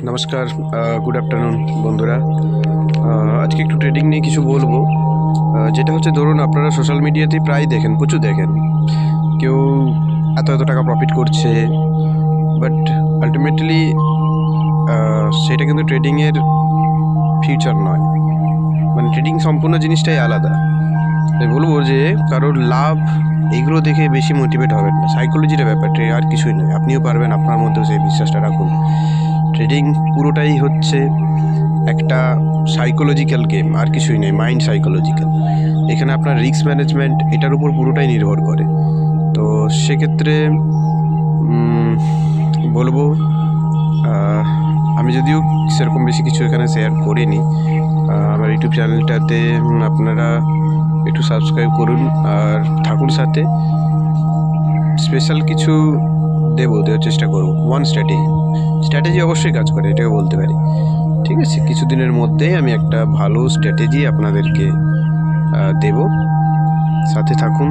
নমস্কার, good afternoon বন্ধুরা। আজকে একটু ট্রেডিং নিয়ে কিছু বলবো। যেটা হচ্ছে, ধরুন আপনারা সোশ্যাল মিডিয়াতে প্রায় দেখেন, প্রচুর দেখেন, কেউ এত এত টাকা প্রফিট করছে, বাট আলটিমেটলি সেটা কিন্তু ট্রেডিংয়ের ফিউচার নয়। মানে ট্রেডিং সম্পূর্ণ জিনিসটাই আলাদা। তাই বলবো যে কারোর লাভ এইগুলো দেখে বেশি মোটিভেট হবেন না। সাইকোলজির ব্যাপারটা আর কিছুই নয়। আপনিও পারবেন, আপনার মধ্যেও সেই বিশ্বাসটা রাখুন। ট্রেডিং পুরোটাই হচ্ছে একটা সাইকোলজিক্যাল গেম, আর কিছুই নেই। Mind psychological. এখানে আপনার রিস্ক ম্যানেজমেন্ট এটার উপর পুরোটাই নির্ভর করে। তো সেক্ষেত্রে বলবো, আমি যদিও সেরকম বেশি কিছু এখানে শেয়ার করিনি, আমার ইউটিউব চ্যানেলটাতে আপনারা একটু সাবস্ক্রাইব করুন আর থাকুন সাথে। স্পেশাল কিছু দেওয়ার চেষ্টা করবো। ওয়ান স্ট্র্যাটেজি অবশ্যই কাজ করে, এটাকে বলতে পারি। ঠিক আছে, কিছুদিনের মধ্যেই আমি একটা ভালো স্ট্র্যাটেজি আপনাদেরকে দেব। সাথে থাকুন।